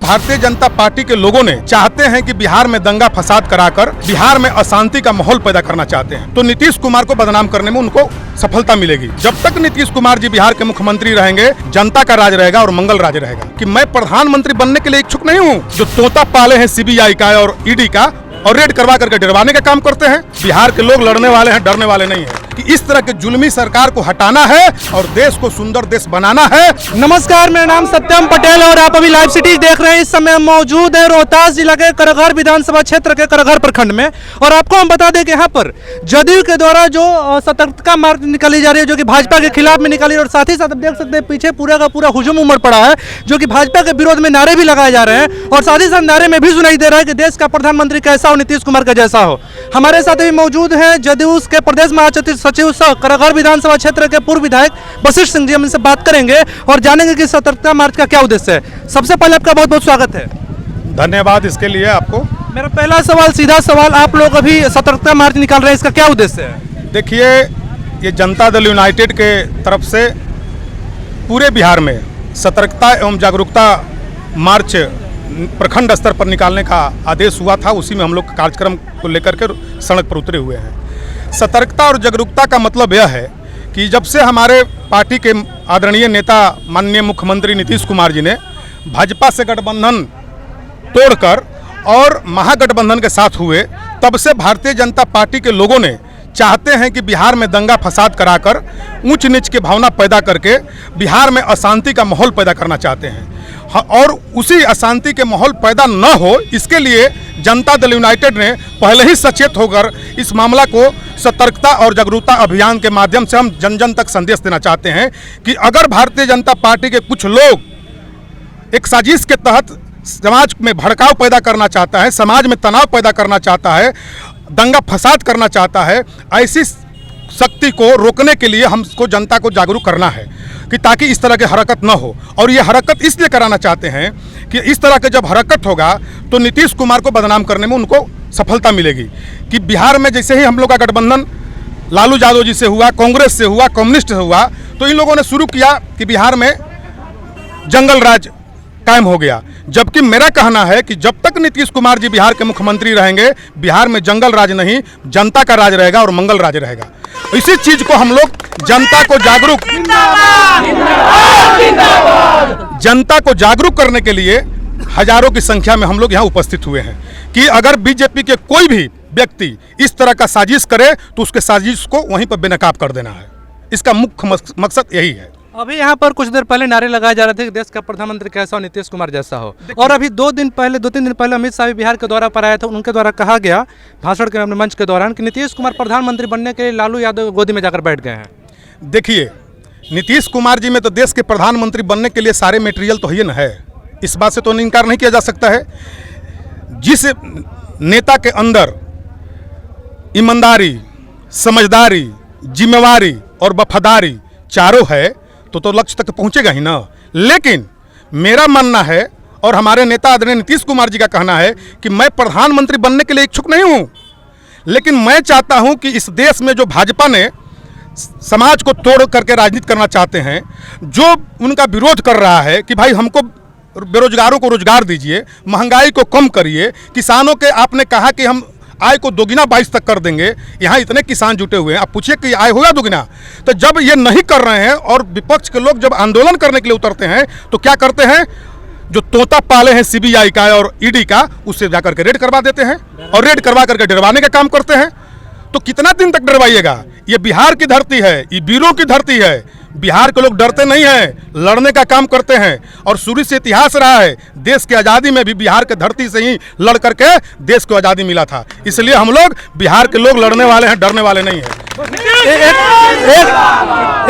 Bharatiya Janata party के लोगों ने चाहते हैं कि बिहार में दंगा फसाद कराकर बिहार में अशांति का माहौल पैदा करना चाहते हैं, तो नीतीश कुमार को बदनाम करने में उनको सफलता मिलेगी। जब तक नीतीश कुमार जी बिहार के मुख्यमंत्री रहेंगे, जनता का राज रहेगा और मंगल राज रहेगा। कि मैं प्रधानमंत्री बनने के लिए इच्छुक नहीं हूँ। जो तोता पाले हैं सीबीआई का और ईडी का और रेड करवा करके डरवाने का काम करते हैं। बिहार के लोग लड़ने वाले हैं, डरने वाले नहीं हैं। कि इस तरह के जुल्मी सरकार को हटाना है और देश को सुंदर देश बनाना है। नमस्कार, मेरा नाम सत्यम पटेल और आप अभी लाइव सिटी देख रहे हैं। इस समय मौजूद है रोहतास जिला के करघर विधानसभा क्षेत्र के करघर प्रखंड में। और आपको हम बता दें कि यहाँ पर जदयू के द्वारा जो सतर्कता मार्च निकाली जा रही है, जो कि भाजपा के खिलाफ में निकाली, और साथ ही साथ आप देख सकते हैं पीछे पूरा का पूरा हुजूम उमड़ पड़ा है, जो कि भाजपा के विरोध में नारे भी लगाए जा रहे हैं। और साथ ही साथ नारे में भी सुनाई दे रहा है कि देश का प्रधानमंत्री कैसा हो, नीतीश कुमार का जैसा हो। हमारे साथ भी मौजूद है जदयू के प्रदेश महासचिव करघर विधानसभा क्षेत्र के पूर्व विधायक वशिष्ठ सिंह जी। हम इनसे बात करेंगे और जानेंगे कि सतर्कता मार्च का क्या उद्देश्य है। सबसे पहले आपका बहुत बहुत स्वागत है। धन्यवाद इसके लिए आपको। मेरा पहला सवाल, सीधा सवाल, आप लोग अभी सतर्कता मार्च निकाल रहे हैं, इसका क्या उद्देश्य है? देखिए, ये जनता दल यूनाइटेड के तरफ से पूरे बिहार में सतर्कता एवं जागरूकता मार्च प्रखंड स्तर पर निकालने का आदेश हुआ था। उसी में हम लोग कार्यक्रम को लेकर के सड़क पर उतरे हुए हैं। सतर्कता और जागरूकता का मतलब यह है कि जब से हमारे पार्टी के आदरणीय नेता माननीय मुख्यमंत्री नीतीश कुमार जी ने भाजपा से गठबंधन तोड़कर और महागठबंधन के साथ हुए, तब से भारतीय जनता पार्टी के लोगों ने चाहते हैं कि बिहार में दंगा फसाद कराकर ऊंच नीच की भावना पैदा करके बिहार में अशांति का माहौल पैदा करना चाहते हैं। और उसी अशांति के माहौल पैदा न हो, इसके लिए जनता दल यूनाइटेड ने पहले ही सचेत होकर इस मामला को सतर्कता और जागरूकता अभियान के माध्यम से हम जन जन तक संदेश देना चाहते हैं कि अगर भारतीय जनता पार्टी के कुछ लोग एक साजिश के तहत समाज में भड़काव पैदा करना चाहता है, समाज में तनाव पैदा करना चाहता है, दंगा फसाद करना चाहता है, ऐसी शक्ति को रोकने के लिए हमको जनता को जागरूक करना है कि ताकि इस तरह की हरकत न हो। और ये हरकत इसलिए कराना चाहते हैं कि इस तरह के जब हरकत होगा तो नीतीश कुमार को बदनाम करने में उनको सफलता मिलेगी। कि बिहार में जैसे ही हम लोग का गठबंधन लालू यादव जी से हुआ, कांग्रेस से हुआ, कम्युनिस्ट से हुआ, तो इन लोगों ने शुरू किया कि बिहार में जंगल राज कायम हो गया। जबकि मेरा कहना है कि जब तक नीतीश कुमार जी बिहार के मुख्यमंत्री रहेंगे, बिहार में जंगल राज नहीं, जनता का राज रहेगा और मंगल राज रहेगा। इसी चीज को हम लोग जनता को जागरूक करने के लिए हजारों की संख्या में हम लोग यहाँ उपस्थित हुए हैं कि अगर बीजेपी के कोई भी व्यक्ति इस तरह का साजिश करे तो उसके साजिश को वहीं पर बेनकाब कर देना है। इसका मुख्य मकसद यही है। अभी यहाँ पर कुछ देर पहले नारे लगाए जा रहे थे कि देश का प्रधानमंत्री कैसा हो, नीतीश कुमार जैसा हो। और अभी 2-3 दिन पहले अमित शाह बिहार के दौरा पर आए थे। उनके द्वारा कहा गया भाषण के मंच के दौरान कि नीतीश कुमार प्रधानमंत्री बनने के लिए लालू यादव गोदी में जाकर बैठ गए हैं। देखिए, नीतीश कुमार जी में तो देश के प्रधानमंत्री बनने के लिए सारे मटेरियल तो ही न है, इस बात से तो इनकार नहीं किया जा सकता है। जिस नेता के अंदर ईमानदारी, समझदारी, जिम्मेवारी और वफादारी चारों है तो लक्ष्य तक पहुंचेगा ही ना। लेकिन मेरा मानना है और हमारे नेता आदरणीय नीतीश कुमार जी का कहना है कि मैं प्रधानमंत्री बनने के लिए इच्छुक नहीं हूं, लेकिन मैं चाहता हूं कि इस देश में जो भाजपा ने समाज को तोड़ करके राजनीति करना चाहते हैं, जो उनका विरोध कर रहा है कि भाई हमको बेरोजगारों को रोजगार दीजिए, महंगाई को कम करिए, किसानों के आपने कहा कि हम आय को दोगुना 22 तक कर देंगे, यहाँ इतने किसान जुटे हुए हैं, आप पूछिए कि आय होगा दोगुना? तो जब ये नहीं कर रहे हैं और विपक्ष के लोग जब आंदोलन करने के लिए उतरते हैं तो क्या करते हैं? जो तोता पाले हैं सीबीआई का और ईडी का, उससे जाकर के रेड करवा देते हैं और रेड करवा करके डरवाने का काम करते हैं। तो कितना दिन तक डरवाइएगा? ये बिहार की धरती है, ये वीरों की धरती है। बिहार के लोग डरते नहीं हैं, लड़ने का काम करते हैं। और शुरू से इतिहास रहा है, देश की आज़ादी में भी बिहार के धरती से ही लड़ करके देश को आज़ादी मिला था। इसलिए हम लोग बिहार के लोग लड़ने वाले हैं, डरने वाले नहीं हैं।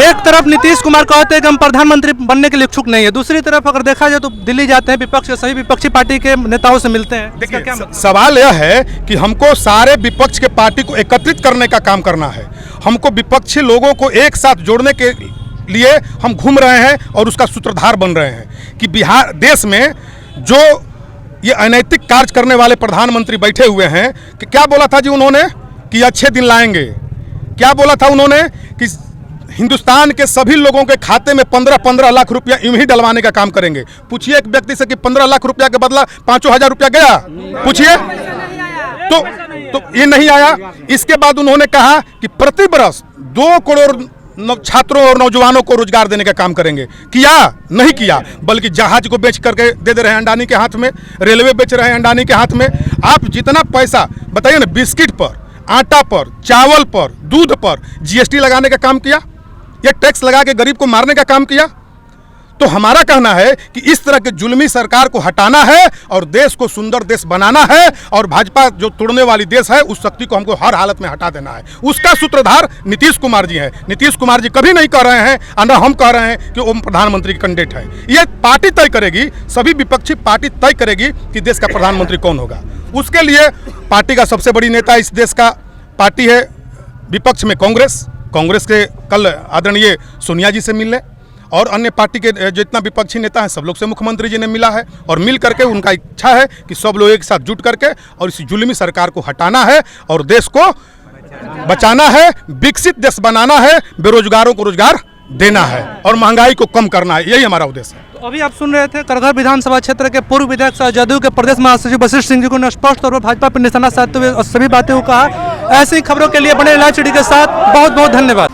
एक तरफ नीतीश कुमार कहते हैं कि हम प्रधानमंत्री बनने के लिए इच्छुक नहीं है, दूसरी तरफ अगर देखा जाए तो दिल्ली जाते हैं, विपक्ष के सभी विपक्षी पार्टी के नेताओं से मिलते हैं। देखिए, सवाल यह है कि हमको सारे विपक्ष के पार्टी को एकत्रित करने का काम करना है। हमको विपक्षी लोगों को एक साथ जोड़ने के लिए हम घूम रहे हैं और उसका सूत्रधार बन रहे हैं कि बिहार देश में जो ये अनैतिक कार्य करने वाले प्रधानमंत्री बैठे हुए हैं कि क्या बोला था जी उन्होंने कि अच्छे दिन लाएंगे? क्या बोला था उन्होंने कि हिंदुस्तान के सभी लोगों के खाते में 15-15 लाख रुपया यूं ही डलवाने का काम करेंगे। पूछिए एक व्यक्ति से कि 15 लाख रुपया के बदला 5,000 रुपया गया, पूछिए तो ये नहीं आया। इसके बाद उन्होंने कहा कि प्रति बरस 2 करोड़ छात्रों और नौजवानों को रोजगार देने का काम करेंगे। किया? नहीं किया, बल्कि जहाज को बेच करके दे रहे हैं अंडानी के हाथ में, रेलवे बेच रहे हैं अंडानी के हाथ में। आप जितना पैसा बताइए ना, बिस्किट पर, आटा पर, चावल पर, दूध पर जीएसटी लगाने का काम किया, ये टैक्स लगा के गरीब को मारने का काम किया। तो हमारा कहना है कि इस तरह के जुल्मी सरकार को हटाना है और देश को सुंदर देश बनाना है, और भाजपा जो तोड़ने वाली देश है उस शक्ति को हमको हर हालत में हटा देना है। उसका सूत्रधार नीतीश कुमार जी हैं। नीतीश कुमार जी कभी नहीं कह रहे हैं, और हम कह रहे हैं कि वो प्रधानमंत्री की कैंडिडेट है। ये पार्टी तय करेगी, सभी विपक्षी पार्टी तय करेगी कि देश का प्रधानमंत्री कौन होगा। उसके लिए पार्टी का सबसे बड़ी नेता इस देश का पार्टी है विपक्ष में कांग्रेस के कल आदरणीय सोनिया जी से मिलने, और अन्य पार्टी के जितना विपक्षी नेता हैं सब लोग से मुख्यमंत्री जी ने मिला है, और मिल करके उनका इच्छा है कि सब लोग एक साथ जुट करके और इस जुल्मी सरकार को हटाना है और देश को बचाना है, विकसित देश बनाना है, बेरोजगारों को रोजगार देना है और महंगाई को कम करना है। यही हमारा उद्देश्य है। तो अभी आप सुन रहे थे करगहर विधानसभा क्षेत्र के पूर्व विधायक जदयू के प्रदेश महासचिव वशिष्ठ सिंह जी को स्पष्ट तौर पर भाजपा पर निशाना साधते हुए सभी बातें को कहा। ऐसी खबरों के लिए बने लाइव सिटी के साथ बहुत बहुत धन्यवाद।